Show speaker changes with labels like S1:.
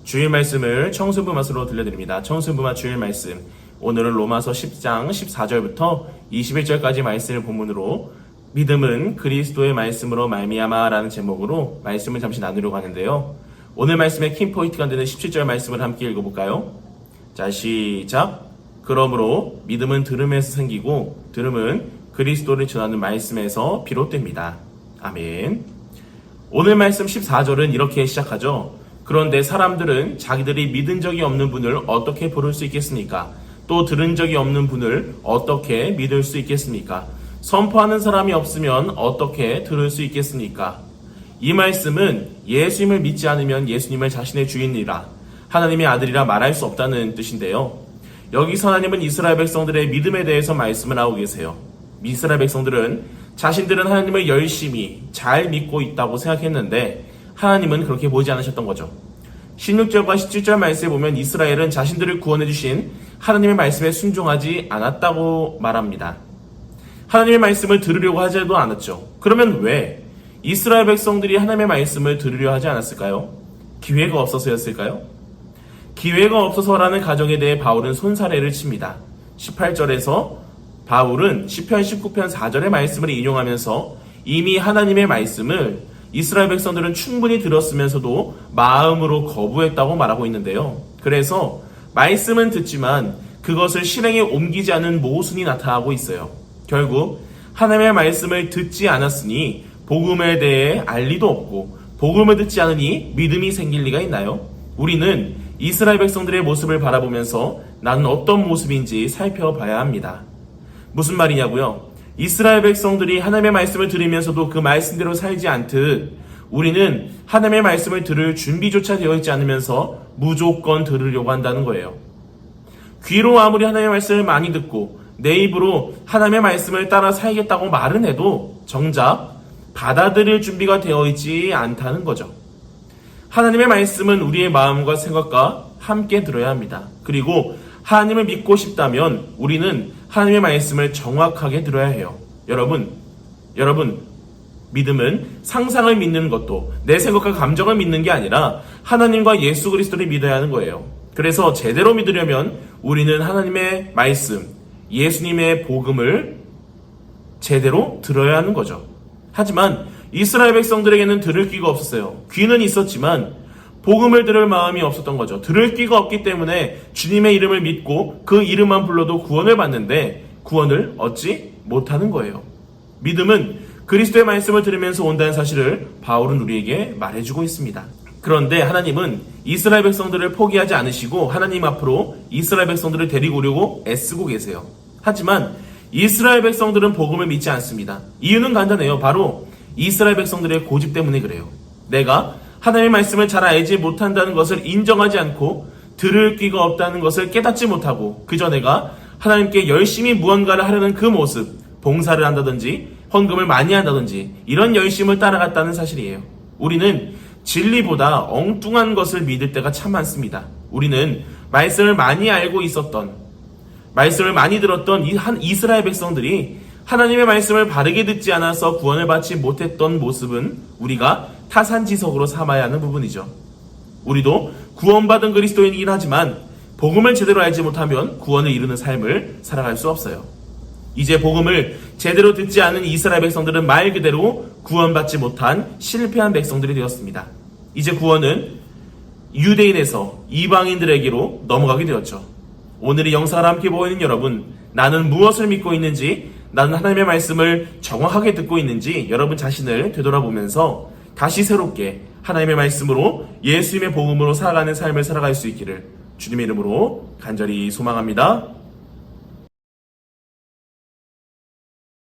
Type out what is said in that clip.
S1: 주일 말씀을 청순부 맛으로 들려드립니다. 청순부 맛 주일 말씀. 오늘은 로마서 10장 14절부터 21절까지 말씀을 본문으로 믿음은 그리스도의 말씀으로 말미암아라는 제목으로 말씀을 잠시 나누려고 하는데요. 오늘 말씀의 킴포인트가 되는 17절 말씀을 함께 읽어볼까요? 자, 시작. 그러므로 믿음은 들음에서 생기고 들음은 그리스도를 전하는 말씀에서 비롯됩니다. 아멘. 오늘 말씀 14절은 이렇게 시작하죠. 그런데 사람들은 자기들이 믿은 적이 없는 분을 어떻게 부를 수 있겠습니까? 또 들은 적이 없는 분을 어떻게 믿을 수 있겠습니까? 선포하는 사람이 없으면 어떻게 들을 수 있겠습니까? 이 말씀은 예수님을 믿지 않으면 예수님을 자신의 주인이라 하나님의 아들이라 말할 수 없다는 뜻인데요. 여기서 하나님은 이스라엘 백성들의 믿음에 대해서 말씀을 하고 계세요. 이스라엘 백성들은 자신들은 하나님을 열심히 잘 믿고 있다고 생각했는데 하나님은 그렇게 보지 않으셨던 거죠. 16절과 17절 말씀에 보면 이스라엘은 자신들을 구원해 주신 하나님의 말씀에 순종하지 않았다고 말합니다. 하나님의 말씀을 들으려고 하지도 않았죠. 그러면 왜 이스라엘 백성들이 하나님의 말씀을 들으려 하지 않았을까요? 기회가 없어서였을까요? 기회가 없어서라는 가정에 대해 바울은 손사래를 칩니다. 18절에서 바울은 시편 19편 4절의 말씀을 인용하면서 이미 하나님의 말씀을 이스라엘 백성들은 충분히 들었으면서도 마음으로 거부했다고 말하고 있는데요. 그래서 말씀은 듣지만 그것을 실행에 옮기지 않은 모순이 나타나고 있어요. 결국 하나님의 말씀을 듣지 않았으니 복음에 대해 알 리도 없고 복음을 듣지 않으니 믿음이 생길 리가 있나요? 우리는 이스라엘 백성들의 모습을 바라보면서 나는 어떤 모습인지 살펴봐야 합니다. 무슨 말이냐고요? 이스라엘 백성들이 하나님의 말씀을 들으면서도 그 말씀대로 살지 않듯 우리는 하나님의 말씀을 들을 준비조차 되어 있지 않으면서 무조건 들으려고 한다는 거예요. 귀로 아무리 하나님의 말씀을 많이 듣고 내 입으로 하나님의 말씀을 따라 살겠다고 말은 해도 정작 받아들일 준비가 되어 있지 않다는 거죠. 하나님의 말씀은 우리의 마음과 생각과 함께 들어야 합니다. 그리고 하나님을 믿고 싶다면 우리는 하나님의 말씀을 정확하게 들어야 해요. 여러분, 믿음은 상상을 믿는 것도 내 생각과 감정을 믿는 게 아니라 하나님과 예수 그리스도를 믿어야 하는 거예요. 그래서 제대로 믿으려면 우리는 하나님의 말씀, 예수님의 복음을 제대로 들어야 하는 거죠. 하지만 이스라엘 백성들에게는 들을 귀가 없었어요. 귀는 있었지만 복음을 들을 마음이 없었던 거죠. 들을 귀가 없기 때문에 주님의 이름을 믿고 그 이름만 불러도 구원을 받는데 구원을 얻지 못하는 거예요. 믿음은 그리스도의 말씀을 들으면서 온다는 사실을 바울은 우리에게 말해주고 있습니다. 그런데 하나님은 이스라엘 백성들을 포기하지 않으시고 하나님 앞으로 이스라엘 백성들을 데리고 오려고 애쓰고 계세요. 하지만 이스라엘 백성들은 복음을 믿지 않습니다. 이유는 간단해요. 바로 이스라엘 백성들의 고집 때문에 그래요. 내가 하나님의 말씀을 잘 알지 못한다는 것을 인정하지 않고 들을 귀가 없다는 것을 깨닫지 못하고 그저 내가 하나님께 열심히 무언가를 하려는 그 모습, 봉사를 한다든지 헌금을 많이 한다든지 이런 열심을 따라갔다는 사실이에요. 우리는 진리보다 엉뚱한 것을 믿을 때가 참 많습니다. 우리는 말씀을 많이 알고 있었던, 말씀을 많이 들었던 이스라엘 백성들이 하나님의 말씀을 바르게 듣지 않아서 구원을 받지 못했던 모습은 우리가 타산지석으로 삼아야 하는 부분이죠. 우리도 구원받은 그리스도인이긴 하지만 복음을 제대로 알지 못하면 구원을 이루는 삶을 살아갈 수 없어요. 이제 복음을 제대로 듣지 않은 이스라엘 백성들은 말 그대로 구원받지 못한 실패한 백성들이 되었습니다. 이제 구원은 유대인에서 이방인들에게로 넘어가게 되었죠. 오늘 이 영상을 함께 보고 있는 여러분, 나는 무엇을 믿고 있는지, 나는 하나님의 말씀을 정확하게 듣고 있는지 여러분 자신을 되돌아보면서 다시 새롭게 하나님의 말씀으로 예수님의 복음으로 살아가는 삶을 살아갈 수 있기를 주님의 이름으로 간절히 소망합니다.